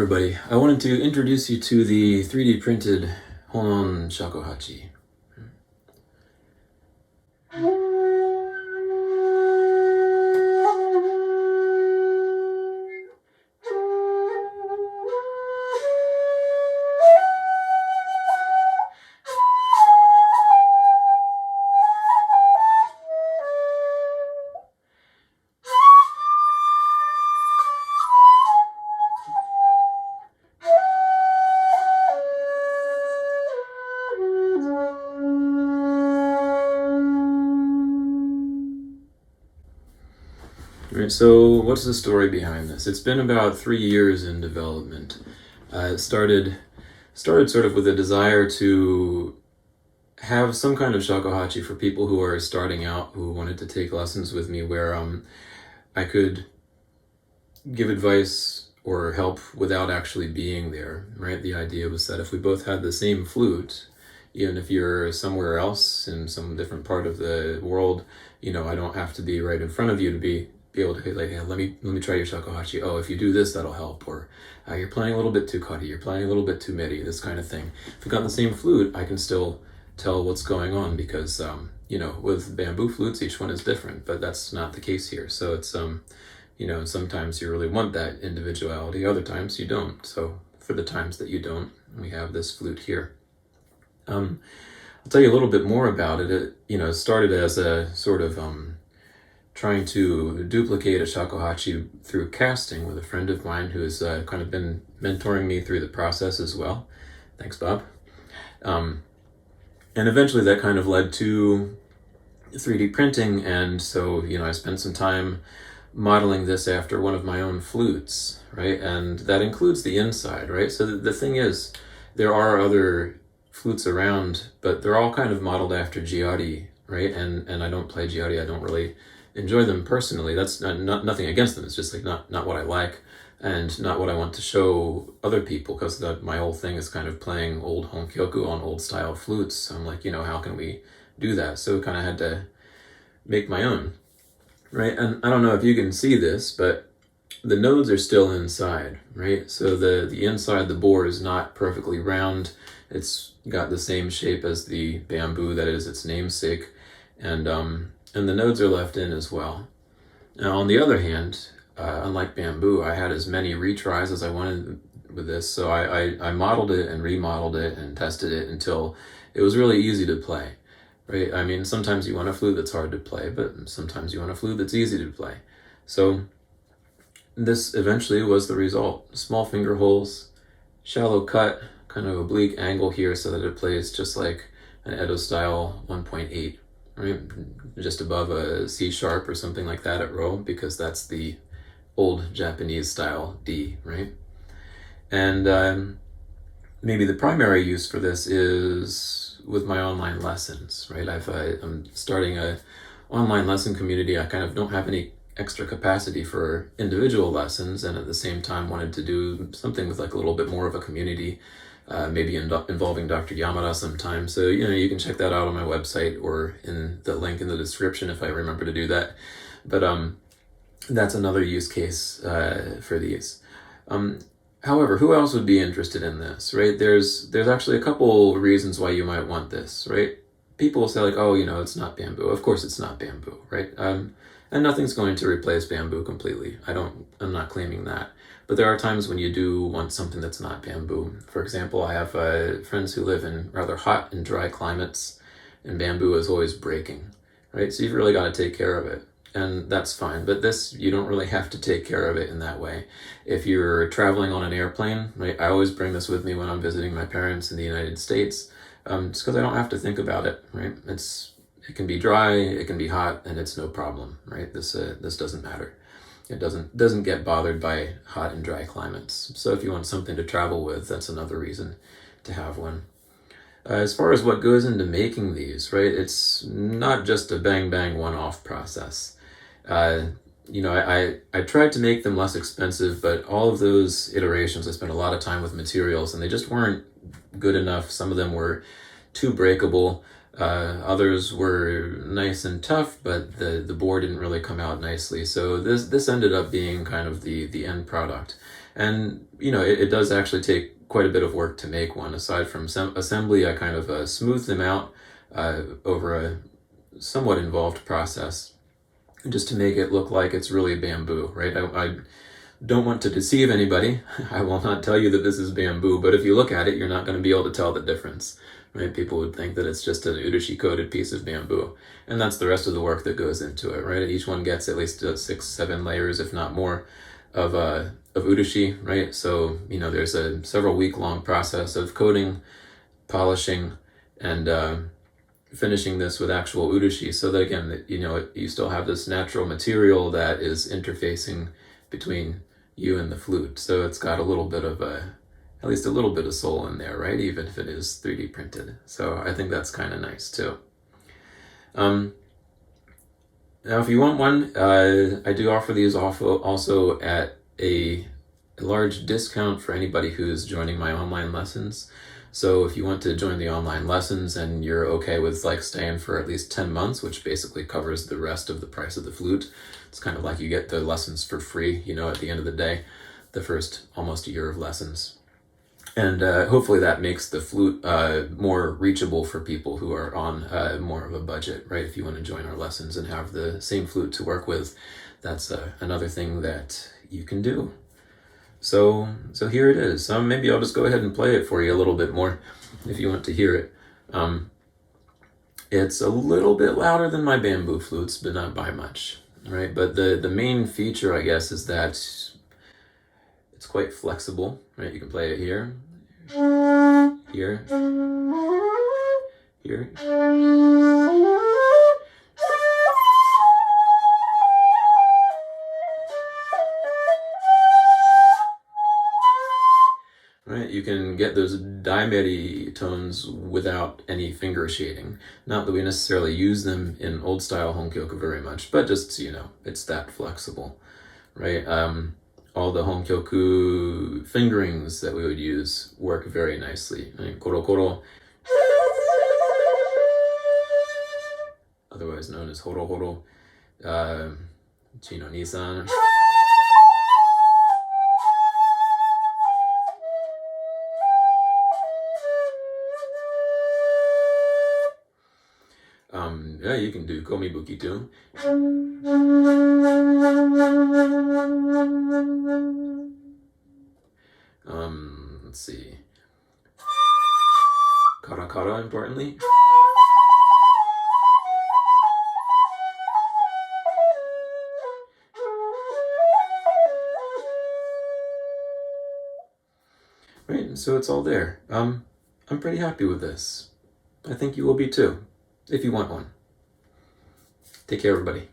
everybody. I wanted to introduce you to the 3D printed Hon-on Shakuhachi. Right, so what's the story behind this? It's been about 3 years in development. It started sort of with a desire to have some kind of shakuhachi for people who are starting out, who wanted to take lessons with me, where I could give advice or help without actually being there, right? The idea was that if we both had the same flute, even if you're somewhere else in some different part of the world, I don't have to be right in front of you to be able to like, hey, let me try your shakuhachi. Oh, if you do this, that'll help. Or you're playing a little bit too cutty, you're playing a little bit too midi, this kind of thing. If we got the same flute, I can still tell what's going on because, with bamboo flutes, each one is different, but that's not the case here. So it's, sometimes you really want that individuality, other times you don't. So for the times that you don't, we have this flute here. I'll tell you a little bit more about it. It started as a sort of trying to duplicate a shakuhachi through casting with a friend of mine who has kind of been mentoring me through the process as well. Thanks, Bob. And eventually that kind of led to 3D printing, and so, I spent some time modeling this after one of my own flutes, right? And that includes the inside, right? So the thing is, there are other flutes around, but they're all kind of modeled after Giardi, right? And I don't play Giardi. I don't really enjoy them personally. That's nothing against them. It's just like not what I like and not what I want to show other people, because my whole thing is kind of playing old honkyoku on old style flutes. So I'm like, how can we do that? So kind of had to make my own, right? And I don't know if you can see this, but the nodes are still inside, right? So the inside, the bore is not perfectly round. It's got the same shape as the bamboo that is its namesake, and the nodes are left in as well. Now, on the other hand, unlike bamboo, I had as many retries as I wanted with this, so I modeled it and remodeled it and tested it until it was really easy to play, right? I mean, sometimes you want a flute that's hard to play, but sometimes you want a flute that's easy to play. So this eventually was the result. Small finger holes, shallow cut, kind of oblique angle here so that it plays just like an Edo-style 1.8, right? Just above a C sharp or something like that at row, because that's the old Japanese style D, right? And maybe the primary use for this is with my online lessons, right? I'm starting a online lesson community. I kind of don't have any extra capacity for individual lessons, and at the same time wanted to do something with like a little bit more of a community, maybe involving Dr. Yamada sometime. So, you can check that out on my website or in the link in the description if I remember to do that. But that's another use case for these. However, who else would be interested in this, right? There's actually a couple reasons why you might want this, right? People will say like, oh, it's not bamboo. Of course it's not bamboo, right? And nothing's going to replace bamboo completely. I'm not claiming that. But there are times when you do want something that's not bamboo. For example, I have friends who live in rather hot and dry climates, and bamboo is always breaking, right? So you've really got to take care of it, and that's fine. But this, you don't really have to take care of it in that way. If you're traveling on an airplane, right? I always bring this with me when I'm visiting my parents in the United States, just because I don't have to think about it, right? It can be dry, it can be hot, and it's no problem, right? This doesn't matter. It doesn't get bothered by hot and dry climates. So if you want something to travel with, that's another reason to have one. As far as what goes into making these, right? It's not just a bang bang one-off process. I tried to make them less expensive, but all of those iterations, I spent a lot of time with materials, and they just weren't good enough. Some of them were too breakable. Others were nice and tough, but the board didn't really come out nicely. So this ended up being kind of the end product. And, it does actually take quite a bit of work to make one. Aside from assembly, I kind of smooth them out over a somewhat involved process just to make it look like it's really bamboo, right? I don't want to deceive anybody. I will not tell you that this is bamboo, but if you look at it, you're not going to be able to tell the difference, right? People would think that it's just an urushi coated piece of bamboo, and that's the rest of the work that goes into it, right? Each one gets at least 6-7 layers, if not more, of urushi, right? So there's a several week long process of coating, polishing, and finishing this with actual urushi, so that again, you still have this natural material that is interfacing between you and the flute. So it's got a little bit of at least a little bit of soul in there, right? Even if it is 3D printed. So I think that's kind of nice too. Now, if you want one, I do offer these also at a large discount for anybody who's joining my online lessons. So if you want to join the online lessons and you're okay with staying for at least 10 months, which basically covers the rest of the price of the flute, it's kind of like you get the lessons for free, at the end of the day, the first almost year of lessons. And hopefully that makes the flute more reachable for people who are on more of a budget, right? If you want to join our lessons and have the same flute to work with, that's another thing that you can do. So here it is. Maybe I'll just go ahead and play it for you a little bit more if you want to hear it. It's a little bit louder than my bamboo flutes, but not by much, right? But the main feature, I guess, is that it's quite flexible, right? You can play it here, here, here. Right, you can get those daimeri tones without any finger shading. Not that we necessarily use them in old style honkyoku very much, but just it's that flexible, right? All the honkyoku fingerings that we would use work very nicely. Right? Koro koro, otherwise known as horo horo, chino nisan. Yeah, you can do komibuki too. Let's see. Kara kara, importantly. Right, so it's all there. I'm pretty happy with this. I think you will be too, if you want one. Take care, everybody.